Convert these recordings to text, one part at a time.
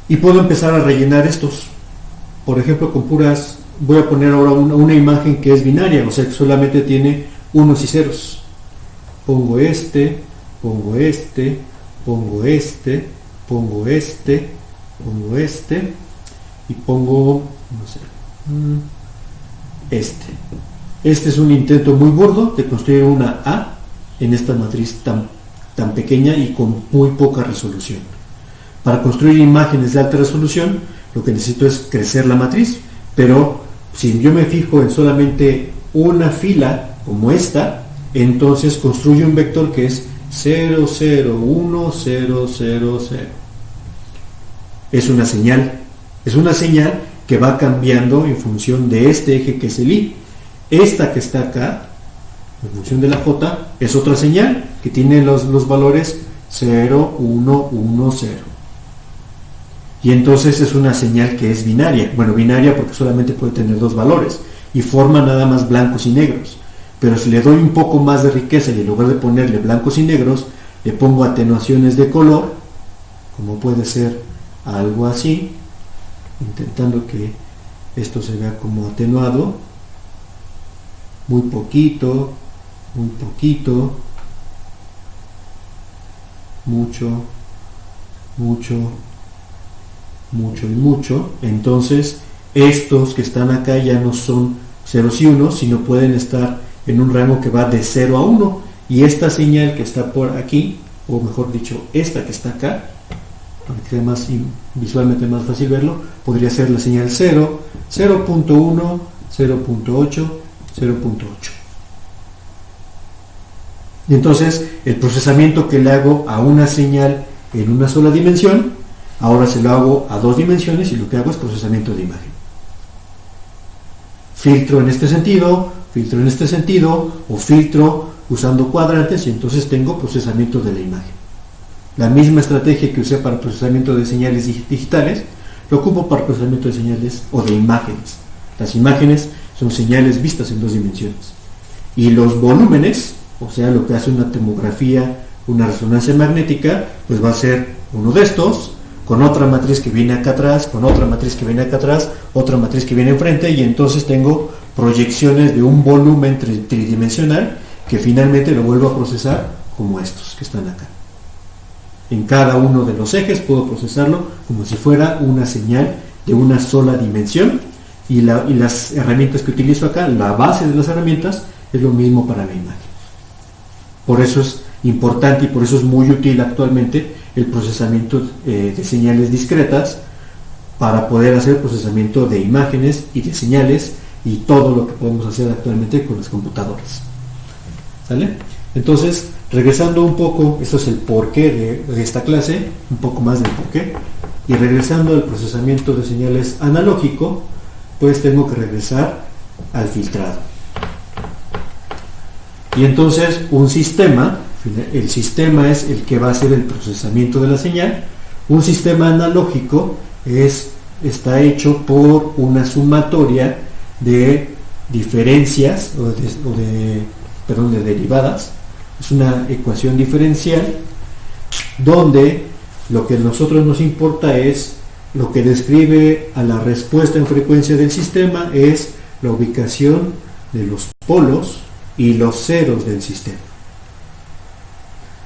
Y puedo empezar a rellenar estos, por ejemplo, con puras, voy a poner ahora una imagen que es binaria, o sea que solamente tiene unos y ceros. Pongo este, pongo este, pongo este, pongo este, pongo este y pongo, no sé, este. Este es un intento muy burdo de construir una A en esta matriz tan pequeña y con muy poca resolución. Para construir imágenes de alta resolución, lo que necesito es crecer la matriz, pero si yo me fijo en solamente una fila como esta, entonces construyo un vector que es 0, 0, 1, 0, 0, 0. Es una señal que va cambiando en función de este eje que es el Y. Esta que está acá, en función de la J, es otra señal que tiene los valores 0, 1, 1, 0. Y entonces es una señal que es binaria. Bueno, binaria porque solamente puede tener dos valores y forma nada más blancos y negros. Pero si le doy un poco más de riqueza y en lugar de ponerle blancos y negros, le pongo atenuaciones de color, como puede ser algo así, intentando que esto se vea como atenuado, muy poquito, mucho, mucho, mucho y mucho. Entonces estos que están acá ya no son ceros y unos, sino pueden estar en un rango que va de 0 a 1, y esta señal que está por aquí, o mejor dicho, esta que está acá, para que sea más visualmente más fácil verlo, podría ser la señal 0, 0.1, 0.8, 0.8. Y entonces el procesamiento que le hago a una señal en una sola dimensión, ahora se lo hago a dos dimensiones y lo que hago es procesamiento de imagen. Filtro en este sentido, filtro en este sentido, o filtro usando cuadrantes, y entonces tengo procesamiento de la imagen. La misma estrategia que usé para procesamiento de señales digitales, lo ocupo para procesamiento de señales o de imágenes. Las imágenes son señales vistas en dos dimensiones. Y los volúmenes, o sea, lo que hace una tomografía, una resonancia magnética, pues va a ser uno de estos, con otra matriz que viene acá atrás, con otra matriz que viene acá atrás, otra matriz que viene enfrente, y entonces tengo proyecciones de un volumen tridimensional que finalmente lo vuelvo a procesar como estos que están acá. En cada uno de los ejes puedo procesarlo como si fuera una señal de una sola dimensión, y las herramientas que utilizo acá, la base de las herramientas, es lo mismo para la imagen. Por eso es importante y por eso es muy útil actualmente el procesamiento de señales discretas, para poder hacer procesamiento de imágenes y de señales y todo lo que podemos hacer actualmente con las computadoras. ¿Sale? Entonces, regresando un poco, esto es el porqué de esta clase, un poco más del porqué, y regresando al procesamiento de señales analógico, pues tengo que regresar al filtrado. Y entonces un sistema, el sistema es el que va a hacer el procesamiento de la señal. Un sistema analógico está hecho por una sumatoria de diferencias de derivadas. Es una ecuación diferencial donde lo que a nosotros nos importa es lo que describe a la respuesta en frecuencia del sistema, es la ubicación de los polos y los ceros del sistema.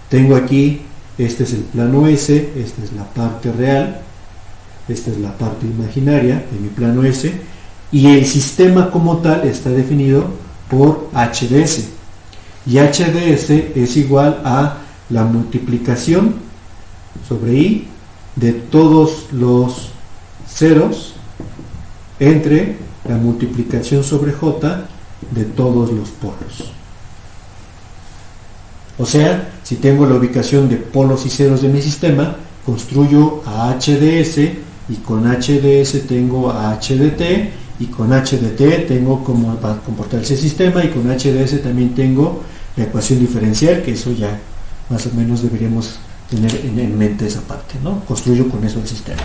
Tengo aquí, este es el plano S, esta es la parte real, esta es la parte imaginaria de mi plano S, y el sistema como tal está definido por HDS, y HDS es igual a la multiplicación sobre I de todos los ceros entre la multiplicación sobre J de todos los polos. O sea, si tengo la ubicación de polos y ceros de mi sistema, construyo a HDS, y con HDS tengo a HDT, y con HDT tengo cómo va a comportarse el sistema, y con HDS también tengo la ecuación diferencial, que eso ya más o menos deberíamos tener en mente esa parte, ¿no? Construyo con eso el sistema.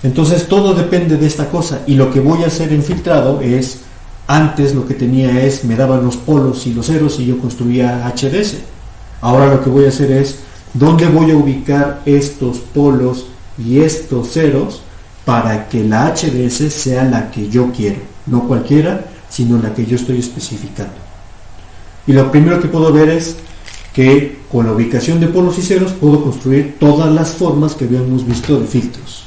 Entonces todo depende de esta cosa, y lo que voy a hacer en filtrado es, antes lo que tenía es, me daban los polos y los ceros y yo construía HDS. Ahora lo que voy a hacer es, ¿dónde voy a ubicar estos polos y estos ceros para que la HDS sea la que yo quiero, no cualquiera, sino la que yo estoy especificando. Y lo primero que puedo ver es que con la ubicación de polos y ceros puedo construir todas las formas que habíamos visto de filtros.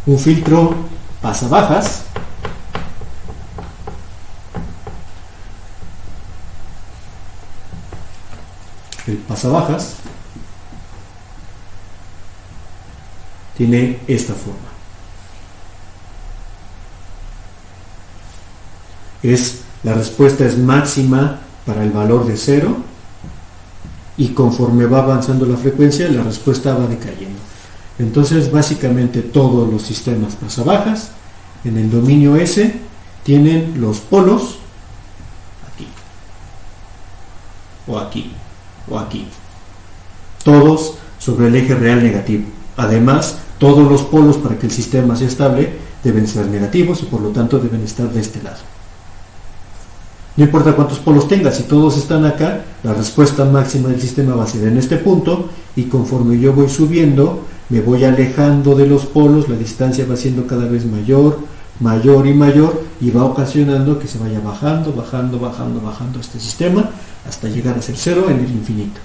Un filtro pasabajas el pasabajas tiene esta forma. La respuesta es máxima para el valor de 0 y conforme va avanzando la frecuencia la respuesta va decayendo. Entonces básicamente todos los sistemas pasabajas en el dominio S tienen los polos aquí o aquí o aquí, todos sobre el eje real negativo. Además, todos los polos para que el sistema sea estable deben ser negativos y por lo tanto deben estar de este lado. No importa cuántos polos tenga, si todos están acá, la respuesta máxima del sistema va a ser en este punto, y conforme yo voy subiendo, me voy alejando de los polos, la distancia va siendo cada vez mayor, mayor y mayor, y va ocasionando que se vaya bajando, bajando, bajando, bajando este sistema, hasta llegar a ser 0 en el infinito.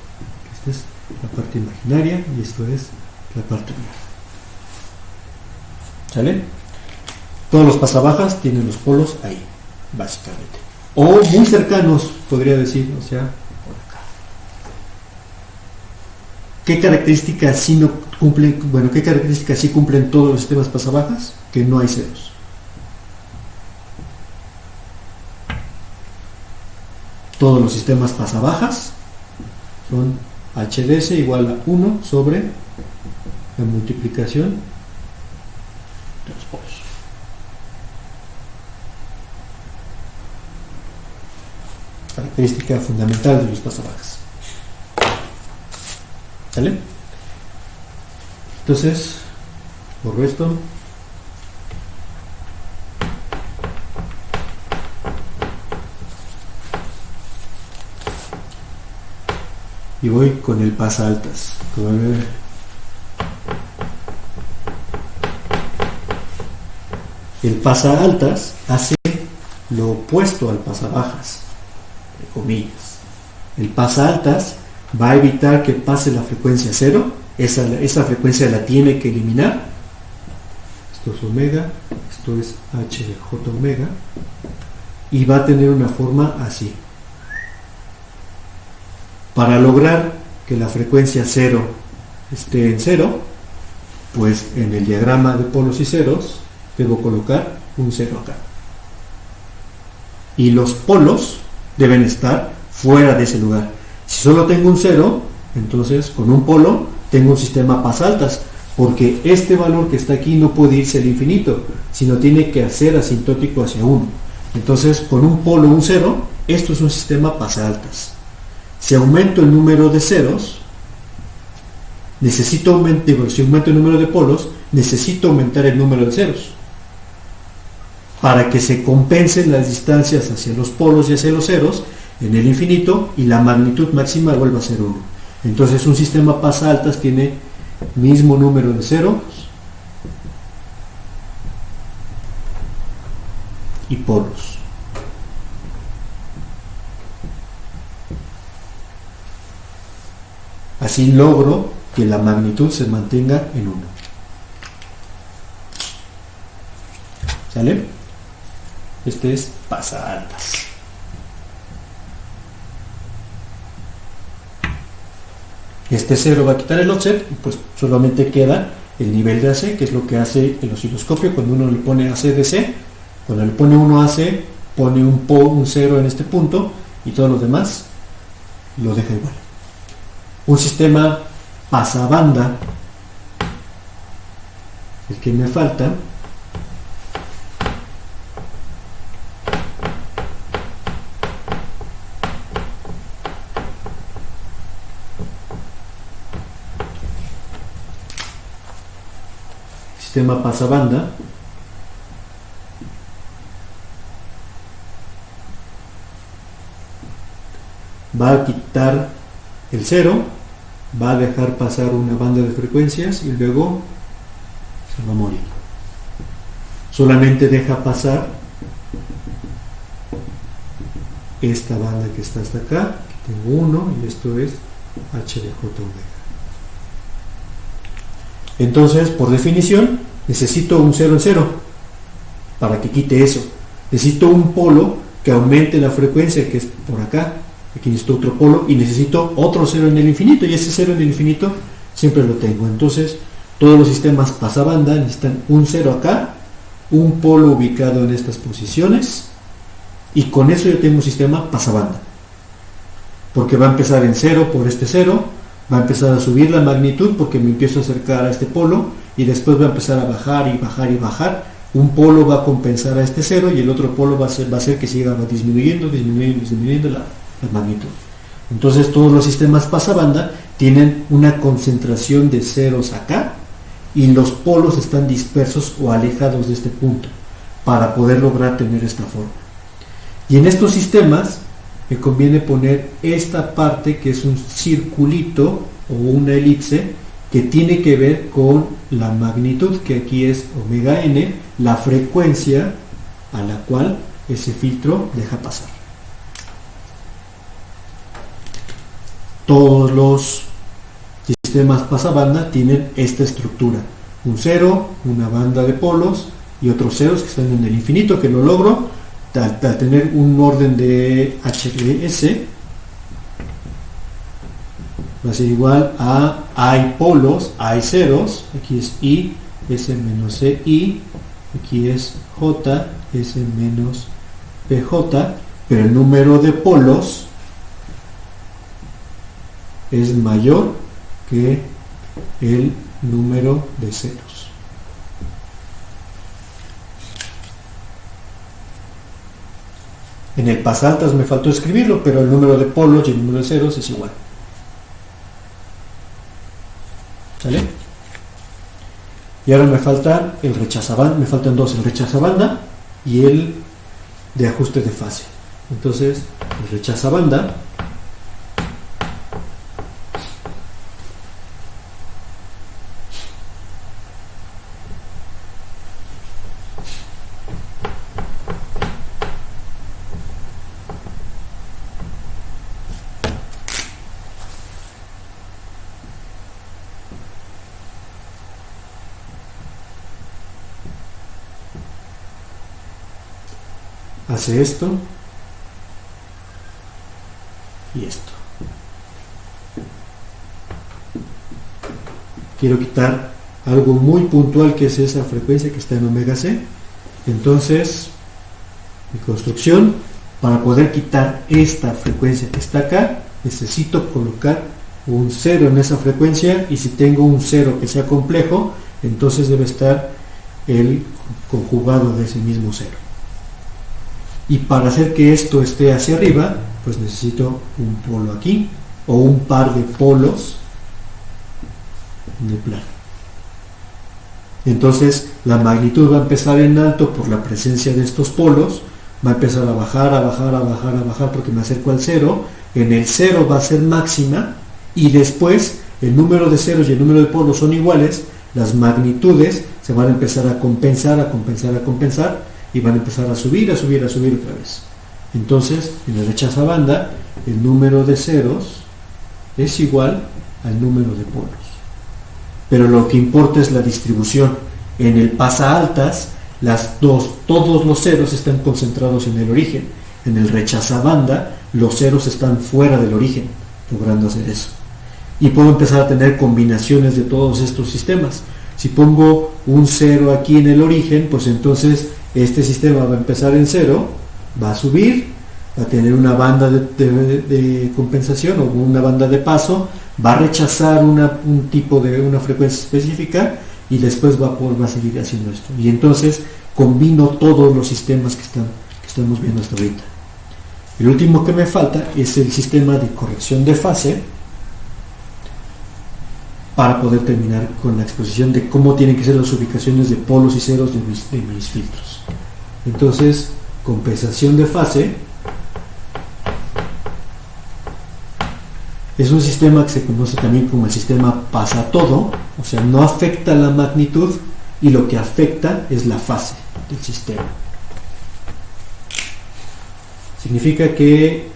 Esta es la parte imaginaria y esto es la parte real. ¿Sale? Todos los pasabajas tienen los polos ahí, básicamente. O muy cercanos, podría decir, o sea, por acá. ¿Qué características sí no cumplen? Bueno, ¿qué características sí cumplen todos los sistemas pasabajas? Que no hay ceros. Todos los sistemas pasabajas son HDS igual a 1 sobre la multiplicación de los polos. Característica fundamental de los pasabajas. ¿Sale? Entonces, borro esto. Y voy con el pasaltas. El pasaltas hace lo opuesto al pasabajas, entre comillas. El pasaltas va a evitar que pase la frecuencia 0. Esa frecuencia la tiene que eliminar. Esto es omega, esto es h de j omega, y va a tener una forma así. Para lograr que la frecuencia 0 esté en 0, pues en el diagrama de polos y ceros debo colocar un 0 acá. Y los polos deben estar fuera de ese lugar. Si solo tengo un 0, entonces con un polo tengo un sistema pasaltas, porque este valor que está aquí no puede irse al infinito, sino tiene que hacer asintótico hacia 1. Entonces con un polo, un 0, esto es un sistema pasaltas. Si aumento el número de ceros, si aumento el número de polos, necesito aumentar el número de ceros para que se compensen las distancias hacia los polos y hacia los ceros en el infinito y la magnitud máxima vuelva a ser 1. Entonces un sistema pasaltas tiene mismo número de ceros y polos. Así logro que la magnitud se mantenga en 1. ¿Sale? Este es pasaltas. Este 0 va a quitar el offset y pues solamente queda el nivel de AC, que es lo que hace el osciloscopio cuando uno le pone AC de C. Cuando le pone 1 AC, pone un 0 en este punto y todo lo demás lo deja igual. Un sistema pasabanda, el que me falta, sistema pasabanda va a quitar el 0 va a dejar pasar una banda de frecuencias y luego se va a morir. Solamente deja pasar esta banda que está hasta acá. Aquí tengo 1 y esto es H de J omega. Entonces, por definición, necesito un 0 en 0 para que quite eso. Necesito un polo que aumente la frecuencia, que es por acá. Aquí necesito otro polo y necesito otro 0 en el infinito, y ese 0 en el infinito siempre lo tengo. Entonces, todos los sistemas pasabanda necesitan un 0 acá, un polo ubicado en estas posiciones, y con eso yo tengo un sistema pasabanda. Porque va a empezar en 0 por este 0, va a empezar a subir la magnitud porque me empiezo a acercar a este polo, y después va a empezar a bajar y bajar y bajar. Un polo va a compensar a este 0 y el otro polo va a hacer que siga disminuyendo la magnitud. Entonces todos los sistemas pasabanda tienen una concentración de ceros acá y los polos están dispersos o alejados de este punto para poder lograr tener esta forma. Y en estos sistemas me conviene poner esta parte que es un circulito o una elipse que tiene que ver con la magnitud, que aquí es omega n, la frecuencia a la cual ese filtro deja pasar. Todos los sistemas pasabanda tienen esta estructura: un 0, una banda de polos y otros ceros que están en el infinito, que lo logro al tener un orden de HDS. Va a ser igual a hay polos, hay ceros, aquí es I, S menos CI, aquí es J, S menos PJ, pero el número de polos es mayor que el número de ceros. En el pasaltas me faltó escribirlo, pero el número de polos y el número de ceros es igual. ¿Sale? Y ahora me falta el rechazabanda, me faltan dos: el rechazabanda y el de ajuste de fase. Entonces, el rechazabanda hace esto y esto. Quiero quitar algo muy puntual, que es esa frecuencia que está en omega c. Entonces, mi construcción, para poder quitar esta frecuencia que está acá, necesito colocar un 0 en esa frecuencia, y si tengo un 0 que sea complejo, entonces debe estar el conjugado de ese mismo 0. Y para hacer que esto esté hacia arriba, pues necesito un polo aquí, o un par de polos en el plano. Entonces la magnitud va a empezar en alto por la presencia de estos polos, va a empezar a bajar, a bajar, a bajar, a bajar, porque me acerco al 0. En el 0 va a ser máxima, y después el número de ceros y el número de polos son iguales, las magnitudes se van a empezar a compensar, a compensar, a compensar, y van a empezar a subir, a subir, a subir otra vez. Entonces, en el rechazabanda, el número de ceros es igual al número de polos. Pero lo que importa es la distribución. En el pasaaltas, todos los ceros están concentrados en el origen. En el rechazabanda, los ceros están fuera del origen, logrando hacer eso. Y puedo empezar a tener combinaciones de todos estos sistemas. Si pongo un 0 aquí en el origen, pues entonces este sistema va a empezar en 0, va a subir, va a tener una banda de compensación o una banda de paso, va a rechazar un tipo de una frecuencia específica, y después va a seguir haciendo esto. Y entonces combino todos los sistemas que estamos viendo hasta ahorita. El último que me falta es el sistema de corrección de fase, para poder terminar con la exposición de cómo tienen que ser las ubicaciones de polos y ceros de mis filtros. Entonces, compensación de fase Es un sistema que se conoce también como el sistema pasa todo, o sea, no afecta la magnitud y lo que afecta es la fase del sistema. Significa que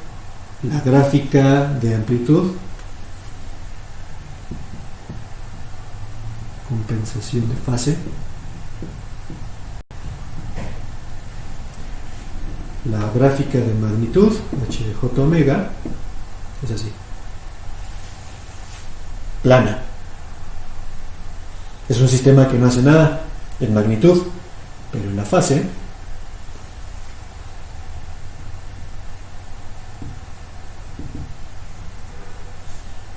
la gráfica de amplitud, compensación de fase, la gráfica de magnitud, h de j omega, es así, plana. Es un sistema que no hace nada en magnitud, pero en la fase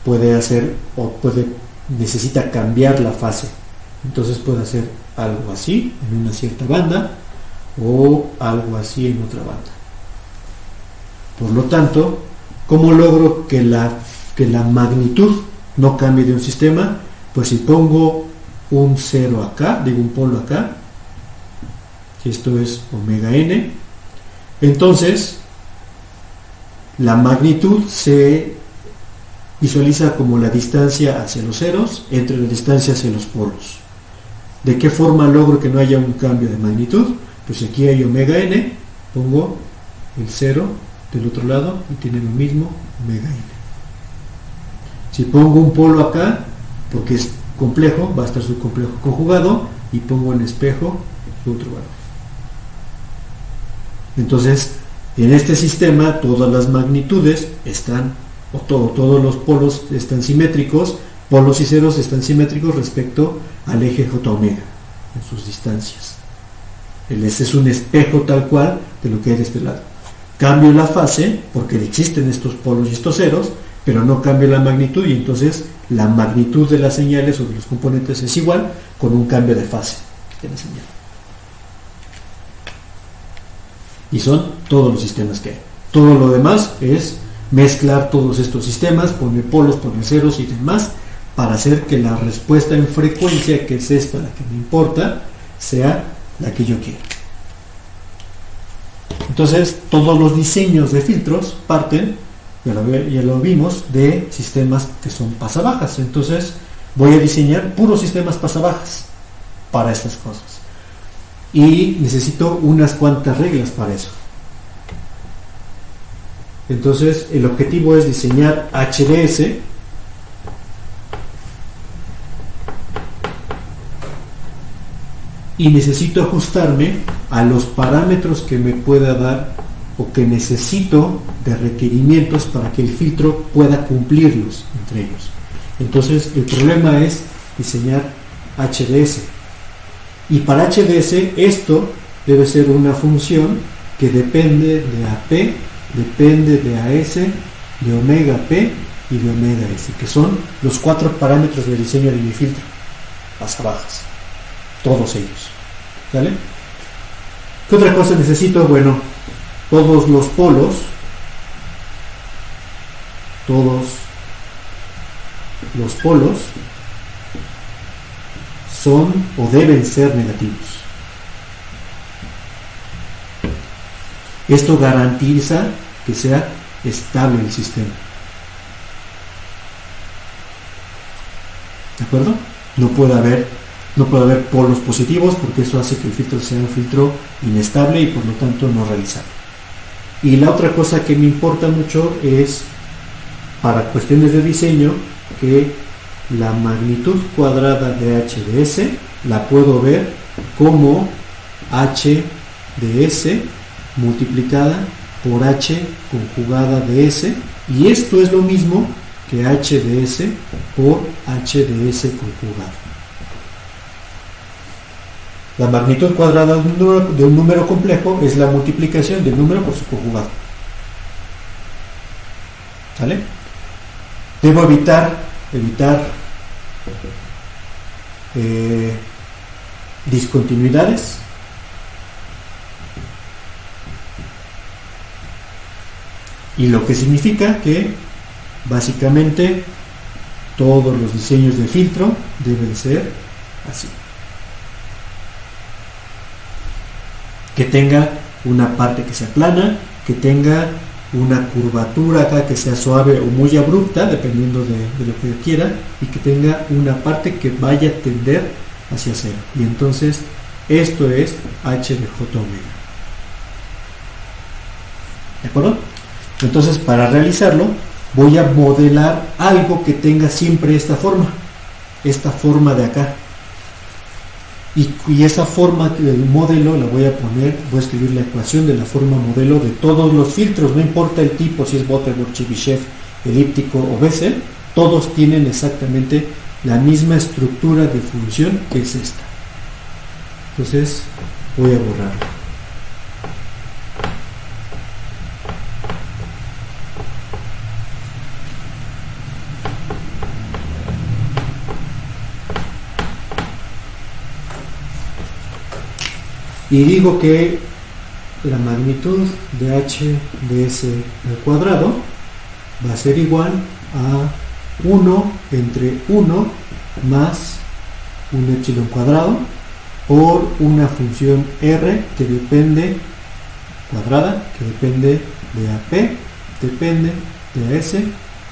puede hacer necesita cambiar la fase. Entonces puede hacer algo así en una cierta banda o algo así en otra banda. Por lo tanto, ¿cómo logro que la magnitud no cambie de un sistema? Pues si pongo un 0 acá, digo un polo acá, si esto es omega n, entonces la magnitud se visualiza como la distancia hacia los ceros entre la distancia hacia los polos. ¿De qué forma logro que no haya un cambio de magnitud? Pues aquí hay omega n, pongo el 0 del otro lado y tiene lo mismo omega n. Si pongo un polo acá, porque es complejo, va a estar su complejo conjugado, y pongo en espejo su otro valor. Entonces, en este sistema todas las magnitudes están, todos los polos están simétricos, polos y ceros están simétricos respecto al eje j omega en sus distancias. Este es un espejo tal cual de lo que hay de este lado. Cambio la fase porque existen estos polos y estos ceros, pero no cambio la magnitud, y entonces la magnitud de las señales o de los componentes es igual con un cambio de fase de la señal. Y son todos los sistemas que hay. Todo lo demás es mezclar todos estos sistemas, poner polos, poner ceros y demás, para hacer que la respuesta en frecuencia, que es esta la que me importa, sea la que yo quiero. Entonces, todos los diseños de filtros parten, ya lo vimos, de sistemas que son pasabajas. Entonces, voy a diseñar puros sistemas pasabajas para estas cosas. Y necesito unas cuantas reglas para eso. Entonces, el objetivo es diseñar HDS y necesito ajustarme a los parámetros que me pueda dar o que necesito de requerimientos para que el filtro pueda cumplirlos entre ellos. Entonces, el problema es diseñar HDS. Y para HDS esto debe ser una función que depende de AP, depende de AS, de omega P y de omega S, que son los 4 parámetros de diseño de mi filtro, bajas, todos ellos. ¿Vale? ¿Qué otra cosa necesito? Bueno, todos los polos, son o deben ser negativos. Esto garantiza que sea estable el sistema. ¿De acuerdo? No puede haber polos positivos, porque eso hace que el filtro sea un filtro inestable y por lo tanto no realizable. Y la otra cosa que me importa mucho es, para cuestiones de diseño, que la magnitud cuadrada de h de s la puedo ver como h de s multiplicada por h conjugada de s, y esto es lo mismo que h de s por h de s conjugada. La magnitud cuadrada de un número complejo es la multiplicación del número por su conjugado. ¿Vale? Debo evitar discontinuidades. Y lo que significa que básicamente todos los diseños de filtro deben ser así. Que tenga una parte que sea plana, que tenga una curvatura acá que sea suave o muy abrupta, dependiendo de lo que yo quiera, y que tenga una parte que vaya a tender hacia cero. Y entonces esto es h de j omega. ¿De acuerdo? Entonces, para realizarlo, voy a modelar algo que tenga siempre esta forma de acá. Y esa forma del modelo la voy a poner, voy a escribir la ecuación de la forma modelo de todos los filtros, no importa el tipo, si es Butterworth, Chebyshev, elíptico o Bessel, todos tienen exactamente la misma estructura de función que es esta. Entonces, voy a borrarlo. Y digo que la magnitud de h de s al cuadrado va a ser igual a 1 entre 1 más un epsilon cuadrado por una función r que depende, cuadrada, que depende de AP, depende de AS,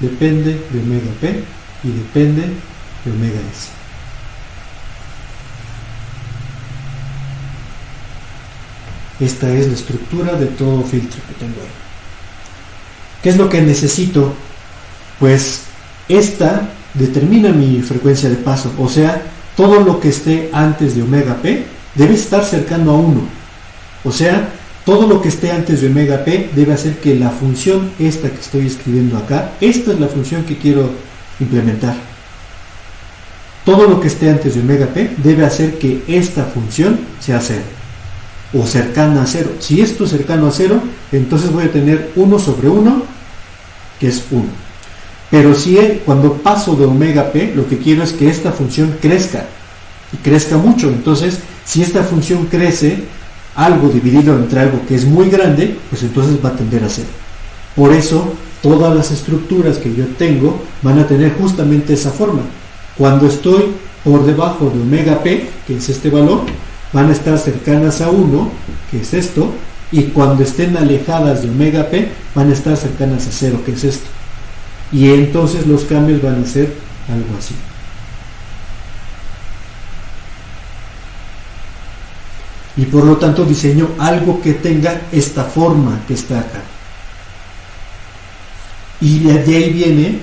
depende de omega P y depende de omega S. Esta es la estructura de todo filtro que tengo ahí. ¿Qué es lo que necesito? Pues esta determina mi frecuencia de paso, o sea, todo lo que esté antes de omega P debe estar cercano a 1. O sea, todo lo que esté antes de omega P debe hacer que la función esta que estoy escribiendo acá, esta es la función que quiero implementar. Todo lo que esté antes de omega P debe hacer que esta función sea 0. O cercana a 0. Si esto es cercano a 0, entonces voy a tener 1 sobre 1, que es 1. Pero si cuando paso de omega P, lo que quiero es que esta función crezca, y crezca mucho. Entonces, si esta función crece, algo dividido entre algo que es muy grande, pues entonces va a tender a 0. Por eso, todas las estructuras que yo tengo van a tener justamente esa forma. Cuando estoy por debajo de omega P, que es este valor, van a estar cercanas a 1, que es esto, y cuando estén alejadas de omega P, van a estar cercanas a 0, que es esto. Y entonces los cambios van a ser algo así. Y por lo tanto diseño algo que tenga esta forma que está acá. Y de ahí viene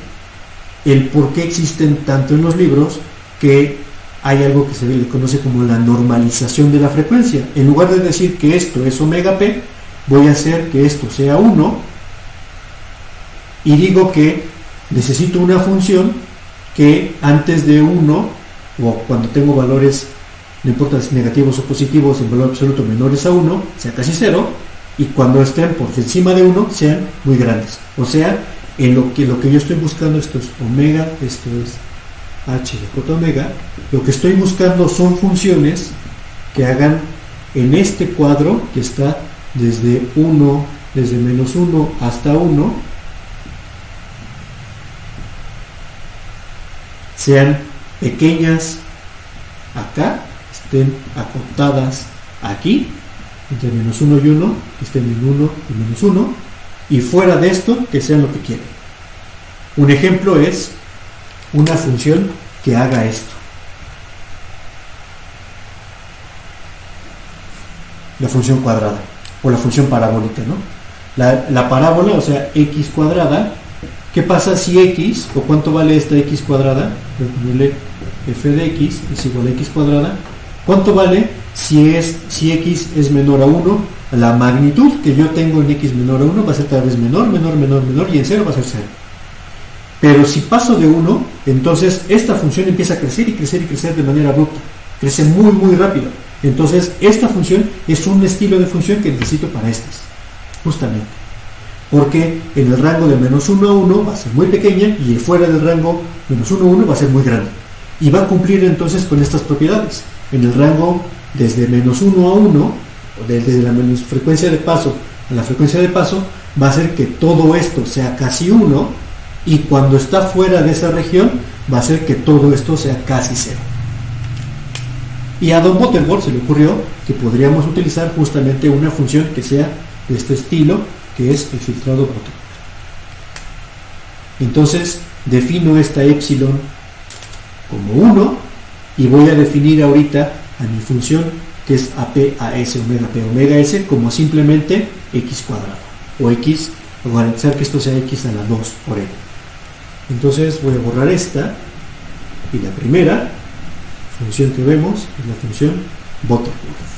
el por qué existen tanto en los libros que hay algo que se le conoce como la normalización de la frecuencia. En lugar de decir que esto es omega P, voy a hacer que esto sea 1 y digo que necesito una función que antes de 1, o cuando tengo valores, no importa si negativos o positivos, en valor absoluto menores a 1, sea casi 0, y cuando estén por encima de 1, sean muy grandes. O sea, en lo que yo estoy buscando, esto es omega, esto es h de j omega, lo que estoy buscando son funciones que hagan en este cuadro que está desde menos 1 hasta 1, sean pequeñas acá, estén acotadas aquí, entre menos 1 y 1, que estén en 1 y menos 1, y fuera de esto, que sean lo que quieran. Un ejemplo es una función que haga esto. La función cuadrada, o la función parabólica, ¿no? La parábola, o sea, x cuadrada. ¿Qué pasa si x, o cuánto vale esta x cuadrada? Voy a ponerle f de x es igual a x cuadrada. ¿Cuánto vale si x es menor a 1? La magnitud que yo tengo en x menor a 1 va a ser cada vez menor, y en 0 va a ser 0. Pero si paso de 1, entonces esta función empieza a crecer y crecer y crecer de manera abrupta. Crece muy, muy rápido. Entonces, esta función es un estilo de función que necesito para estas, justamente. Porque en el rango de menos 1 a 1 va a ser muy pequeña y fuera del rango menos 1 a 1 va a ser muy grande. Y va a cumplir entonces con estas propiedades. En el rango desde menos 1 a 1, o desde la menos frecuencia de paso a la frecuencia de paso, va a hacer que todo esto sea casi 1, y cuando está fuera de esa región va a hacer que todo esto sea casi 0. Y a Don Butterworth se le ocurrió que podríamos utilizar justamente una función que sea de este estilo, que es el filtrado Butterworth. Entonces defino esta epsilon como 1 y voy a definir ahorita a mi función, que es AP a S omega P omega S, como simplemente x cuadrado, o x, o garantizar que esto sea x a la 2 por n. Entonces voy a borrar esta, y la primera función que vemos es la función Butterworth.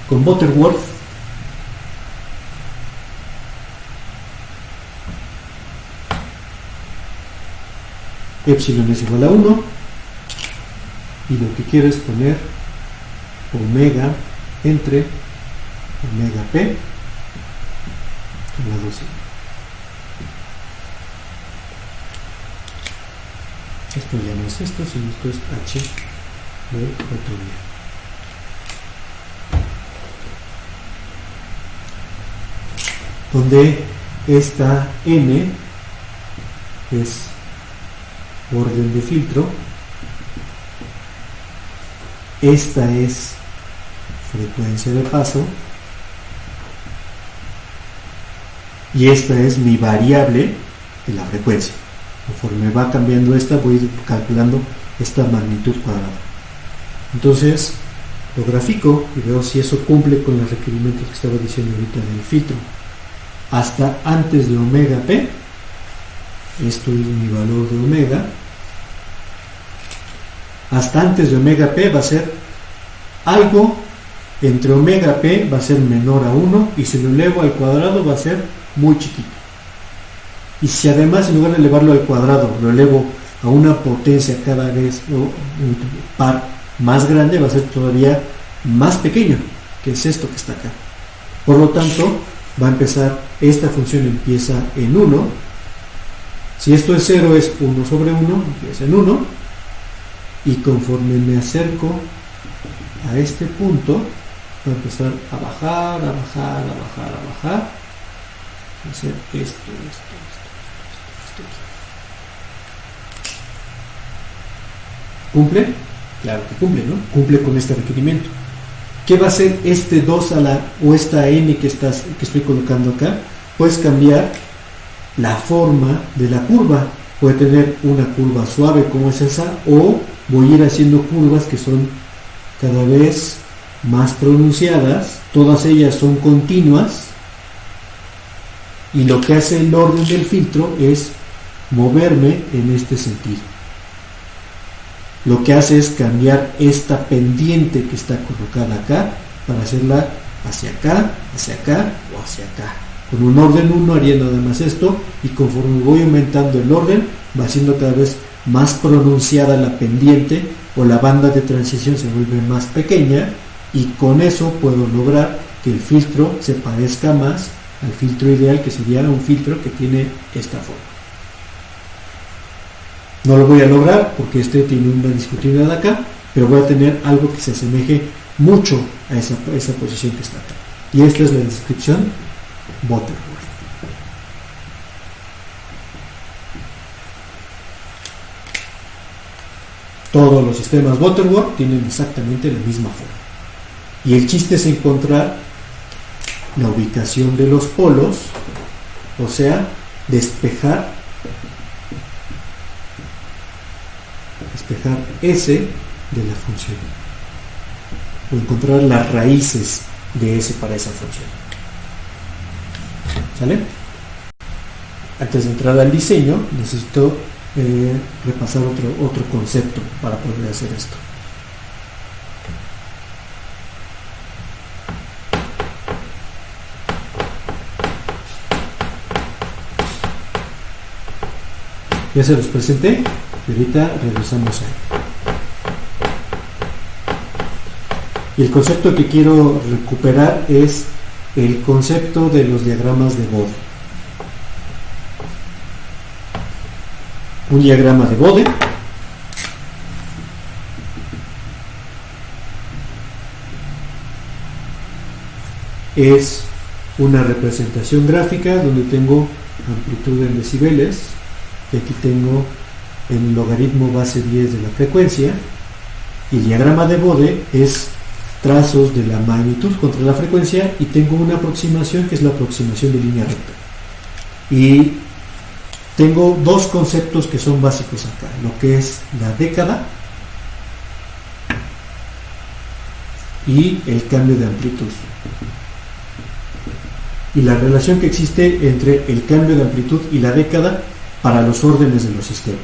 Con Butterworth epsilon es igual a 1 y lo que quiero es poner omega entre omega p a la 2. Esto ya no es esto, sino esto es h de otro día. Donde esta n es orden de filtro, esta es frecuencia de paso y esta es mi variable de la frecuencia. Conforme va cambiando esta, voy a ir calculando esta magnitud cuadrada. Entonces lo grafico y veo si eso cumple con los requerimientos que estaba diciendo ahorita del filtro. Hasta antes de omega p, esto es mi valor de omega, hasta antes de omega p va a ser algo entre omega p va a ser menor a 1 y si lo elevo al cuadrado va a ser muy chiquito. Y si además en lugar de elevarlo al cuadrado lo elevo a una potencia cada vez o un par más grande, va a ser todavía más pequeño, que es esto que está acá. Por lo tanto, va a empezar, esta función empieza en 1. Si esto es 0 es 1 sobre 1, empieza en 1. Y conforme me acerco a este punto, va a empezar a bajar, a bajar, a bajar, a bajar. Va a ser esto. ¿Cumple? Claro que cumple, ¿no? Cumple con este requerimiento. ¿Qué va a hacer este 2 a la, o esta n que estoy colocando acá? Puedes cambiar la forma de la curva. Puede tener una curva suave como es esa, o voy a ir haciendo curvas que son cada vez más pronunciadas, todas ellas son continuas, y lo que hace el orden del filtro es moverme en este sentido. Lo que hace es cambiar esta pendiente que está colocada acá para hacerla hacia acá o hacia acá. Con un orden 1 haría nada más esto, y conforme voy aumentando el orden va siendo cada vez más pronunciada la pendiente, o la banda de transición se vuelve más pequeña, y con eso puedo lograr que el filtro se parezca más al filtro ideal, que sería un filtro que tiene esta forma. No lo voy a lograr porque este tiene una discontinuidad acá, pero voy a tener algo que se asemeje mucho a esa posición que está acá. Y esta es la descripción Butterworth. Todos los sistemas Butterworth tienen exactamente la misma forma. Y el chiste es encontrar la ubicación de los polos, o sea, despejar S de la función, o encontrar las raíces de S para esa función. ¿Sale? Antes de entrar al diseño necesito repasar otro concepto para poder hacer esto. Ya se los presenté y ahorita regresamos ahí. Y el concepto que quiero recuperar es el concepto de los diagramas de Bode. Un diagrama de Bode es una representación gráfica donde tengo amplitud en decibeles, y aquí tengo el logaritmo base 10 de la frecuencia, y el diagrama de Bode es trazos de la magnitud contra la frecuencia, y tengo una aproximación que es la aproximación de línea recta. Y tengo dos conceptos que son básicos acá, lo que es la década y el cambio de amplitud, y la relación que existe entre el cambio de amplitud y la década para los órdenes de los sistemas.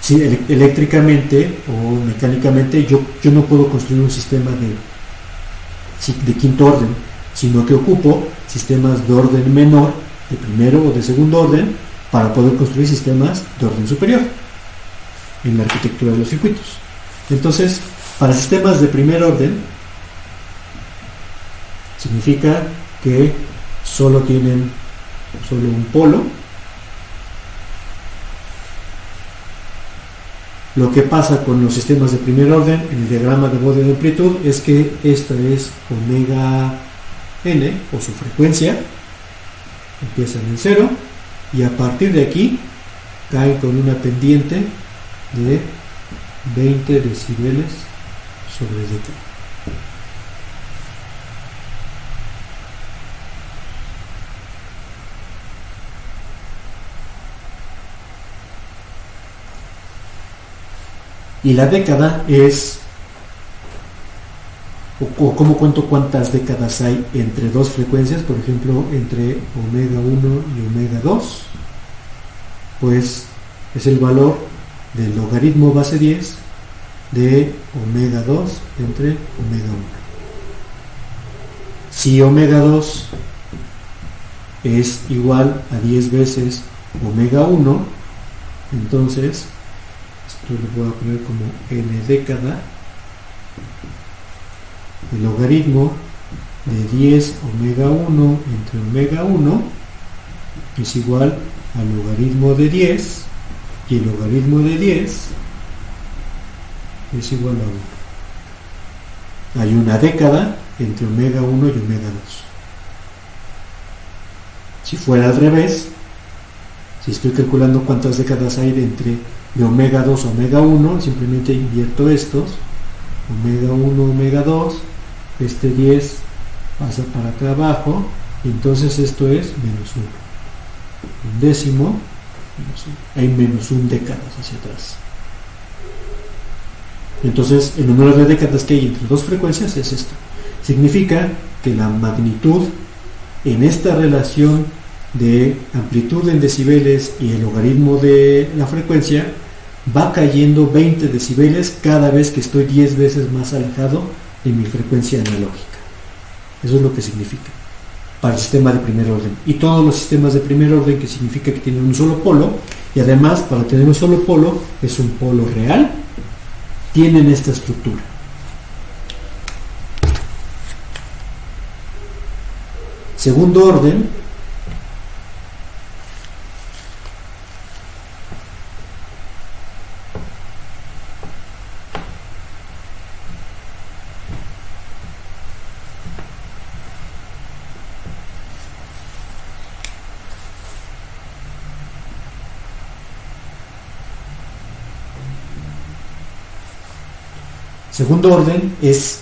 Sí, eléctricamente o mecánicamente yo no puedo construir un sistema de quinto orden, sino que ocupo sistemas de orden menor, de primero o de segundo orden, para poder construir sistemas de orden superior en la arquitectura de los circuitos. Entonces, para sistemas de primer orden, significa que solo tienen un polo. Lo que pasa con los sistemas de primer orden en el diagrama de Bode de amplitud es que esta es omega n, o su frecuencia, empiezan en 0, y a partir de aquí caen con una pendiente de 20 decibeles sobre década. Y la década es, o cómo cuento cuántas décadas hay entre dos frecuencias, por ejemplo, entre omega 1 y omega 2, pues es el valor del logaritmo base 10 de omega 2 entre omega 1. Si omega 2 es igual a 10 veces omega 1, entonces esto lo voy a poner como n década. El logaritmo de 10 omega 1 entre omega 1 es igual al logaritmo de 10, y el logaritmo de 10 es igual a 1. Hay una década entre omega 1 y omega 2. Si fuera al revés, si estoy calculando cuántas décadas hay de omega 2 a omega 1, simplemente invierto estos, omega 1, omega 2, este 10 pasa para acá abajo, y entonces esto es menos 1. Un décimo, menos 1. Hay menos 1 décadas hacia atrás. Entonces, el número de décadas que hay entre dos frecuencias es esto. Significa que la magnitud en esta relación de amplitud en decibeles y el logaritmo de la frecuencia va cayendo 20 decibeles cada vez que estoy 10 veces más alejado de mi frecuencia analógica. Eso es lo que significa para el sistema de primer orden. Y todos los sistemas de primer orden, que significa que tienen un solo polo, y además para tener un solo polo es un polo real, tienen esta estructura. Segundo orden, es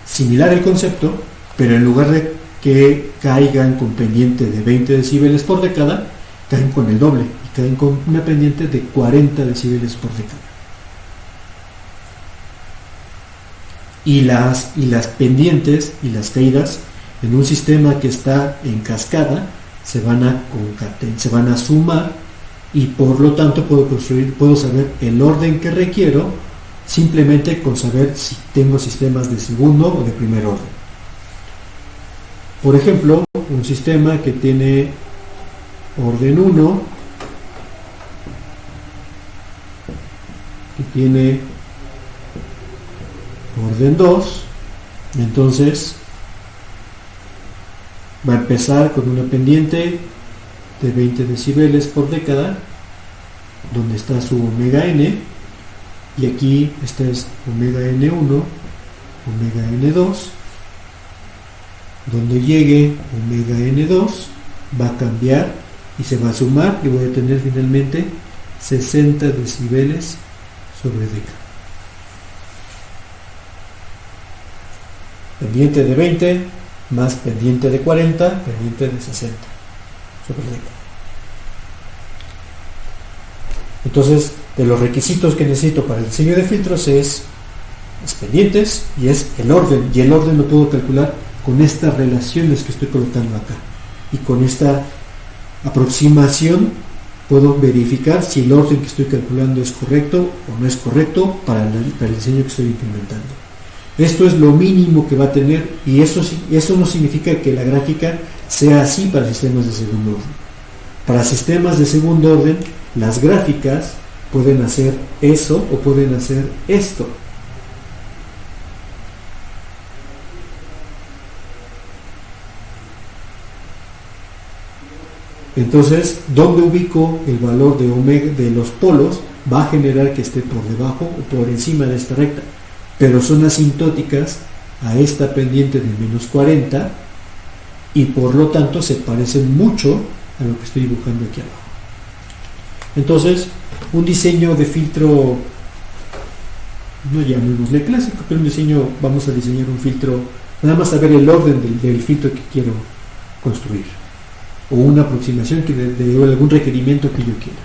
similar el concepto, pero en lugar de que caigan con pendiente de 20 decibeles por década, caen con el doble, y caen con una pendiente de 40 decibeles por década. Y las pendientes y las caídas en un sistema que está en cascada se van a sumar, y por lo tanto puedo saber el orden que requiero simplemente con saber si tengo sistemas de segundo o de primer orden. Por ejemplo, un sistema que tiene orden 1, que tiene orden 2, entonces va a empezar con una pendiente de 20 decibeles por década, donde está su omega n, y aquí este es omega n1, omega n2. Donde llegue omega n2 va a cambiar y se va a sumar y voy a tener finalmente 60 decibeles sobre década. Pendiente de 20 más pendiente de 40, pendiente de 60 sobre década. Entonces, de los requisitos que necesito para el diseño de filtros es pendientes y es el orden, y el orden lo puedo calcular con estas relaciones que estoy colocando acá, y con esta aproximación puedo verificar si el orden que estoy calculando es correcto o no es correcto para el diseño que estoy implementando. Esto es lo mínimo que va a tener, y eso no significa que la gráfica sea así para sistemas de segundo orden. Para sistemas de segundo orden, las gráficas pueden hacer eso o pueden hacer esto. Entonces, ¿dónde ubico el valor de omega de los polos? Va a generar que esté por debajo o por encima de esta recta, pero son asintóticas a esta pendiente de menos 40 y por lo tanto se parecen mucho a lo que estoy dibujando aquí abajo. Entonces, un diseño de filtro, no llamémosle clásico, pero un diseño, vamos a diseñar un filtro, nada más saber el orden del filtro que quiero construir, o una aproximación de algún requerimiento que yo quiera.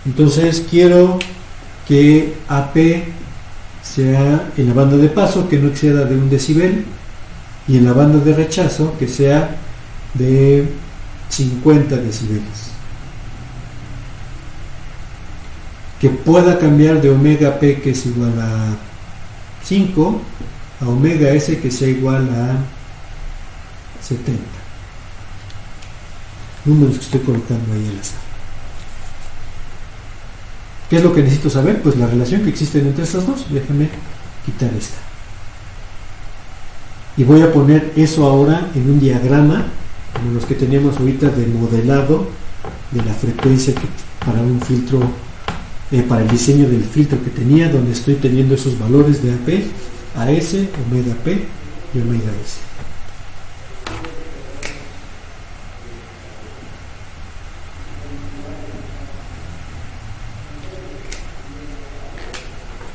Entonces quiero que AP sea en la banda de paso que no exceda de 1 decibel, y en la banda de rechazo que sea de 50 decibeles, que pueda cambiar de omega P, que es igual a 5, a omega S, que sea igual a 70. Números que estoy colocando ahí al azar. ¿Qué es lo que necesito saber? Pues la relación que existe entre estas dos. Déjame quitar esta. Y voy a poner eso ahora en un diagrama, como los que teníamos ahorita de modelado de la frecuencia para un filtro, para el diseño del filtro que tenía, donde estoy teniendo esos valores de AP, AS, omega P y omega S.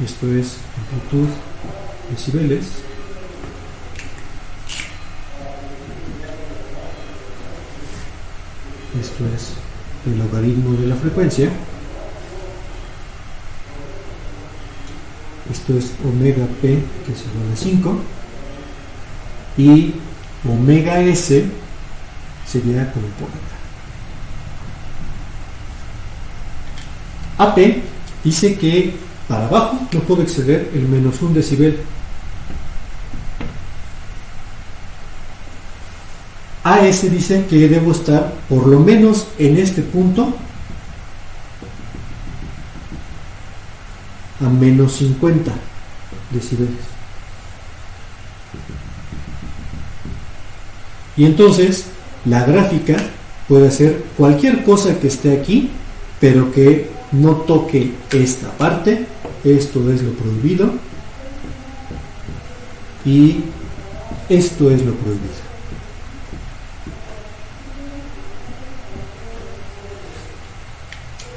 Esto es amplitud decibeles. Esto es el logaritmo de la frecuencia. Esto es omega P, que es igual a 5. Y omega S sería como por acá. AP dice que para abajo no puedo exceder el menos 1 decibel. AS dice que debo estar por lo menos en este punto a menos 50 decibeles. Y entonces la gráfica puede hacer cualquier cosa que esté aquí, pero que no toque esta parte. Esto es lo prohibido y esto es lo prohibido.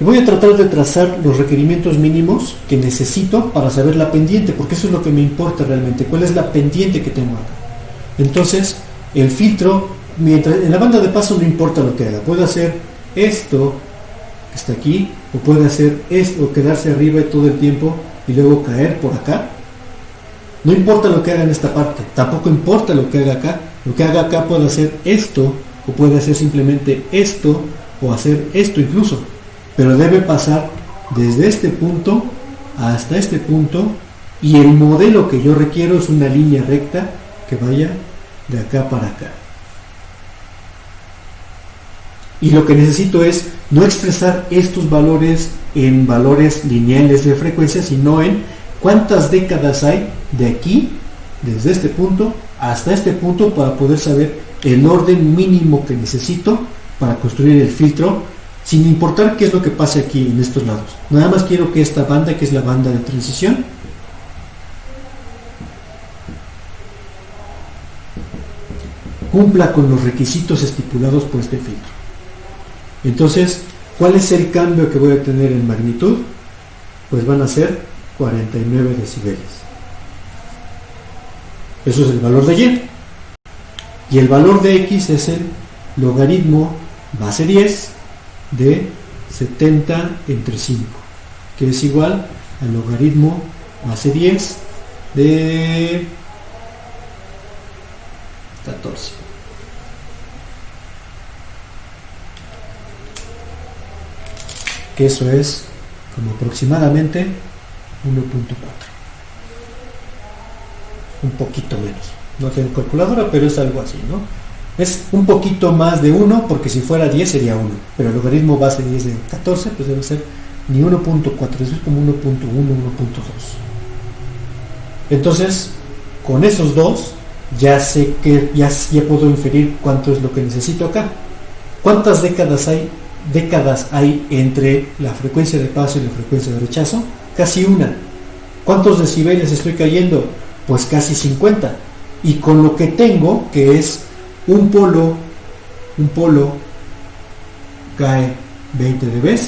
Voy a tratar de trazar los requerimientos mínimos que necesito para saber la pendiente, porque eso es lo que me importa realmente, cuál es la pendiente que tengo acá. Entonces, el filtro, mientras en la banda de paso no importa lo que haga, puedo hacer esto que está aquí, o puede hacer esto, o quedarse arriba todo el tiempo y luego caer por acá. No importa lo que haga en esta parte, tampoco importa lo que haga acá. Lo que haga acá puede hacer esto, o puede hacer simplemente esto, o hacer esto incluso, pero debe pasar desde este punto hasta este punto, y el modelo que yo requiero es una línea recta que vaya de acá para acá. Y lo que necesito es no expresar estos valores en valores lineales de frecuencia, sino en cuántas décadas hay de aquí, desde este punto hasta este punto, para poder saber el orden mínimo que necesito para construir el filtro, sin importar qué es lo que pase aquí en estos lados. Nada más quiero que esta banda, que es la banda de transición, cumpla con los requisitos estipulados por este filtro. Entonces, ¿cuál es el cambio que voy a tener en magnitud? Pues van a ser 49 decibeles. Eso es el valor de Y. Y el valor de X es el logaritmo base 10 de 70 entre 5, que es igual al logaritmo base 10 de 14. Que eso es como aproximadamente 1.4. Un poquito menos. No tengo calculadora, pero es algo así, ¿no? Es un poquito más de 1, porque si fuera 10 sería 1. Pero el logaritmo base 10 de 14, pues debe ser ni 1.4, eso es como 1.1, 1.2. Entonces, con esos dos, ya sé que ya puedo inferir cuánto es lo que necesito acá. ¿Cuántas décadas hay entre la frecuencia de paso y la frecuencia de rechazo? Casi una. ¿Cuántos decibeles estoy cayendo? Pues casi 50. Y con lo que tengo, que es un polo cae 20 dB,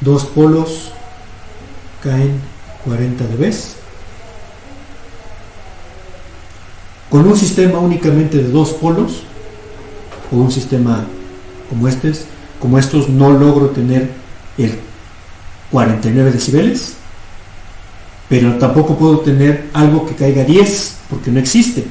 dos polos caen 40 dB. Con un sistema únicamente de dos polos, o un sistema como estos, no logro tener el 49 decibeles, pero tampoco puedo tener algo que caiga 10, porque no existe.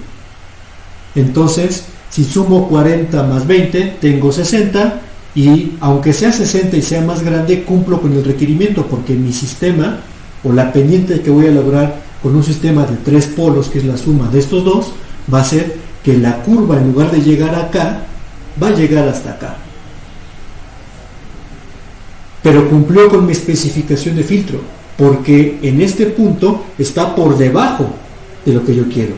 Entonces, si sumo 40 más 20, tengo 60, y aunque sea 60 y sea más grande, cumplo con el requerimiento, porque mi sistema, o la pendiente que voy a lograr con un sistema de tres polos, que es la suma de estos dos, va a ser que la curva, en lugar de llegar acá, va a llegar hasta acá. Pero cumplió con mi especificación de filtro, porque en este punto está por debajo de lo que yo quiero.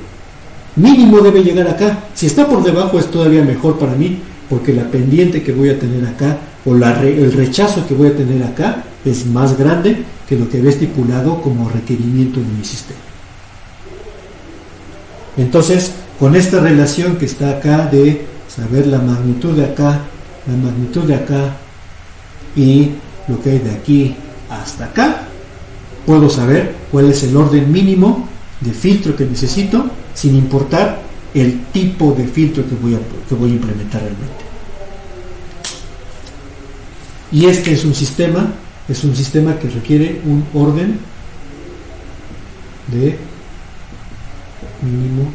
Mínimo debe llegar acá. Si está por debajo es todavía mejor para mí, porque la pendiente que voy a tener acá, o el rechazo que voy a tener acá, es más grande que lo que había estipulado como requerimiento de mi sistema. Entonces, con esta relación que está acá de saber la magnitud de acá y lo que hay de aquí hasta acá, puedo saber cuál es el orden mínimo de filtro que necesito, sin importar el tipo de filtro que voy a implementar realmente. Y este es un sistema que requiere un orden de mínimo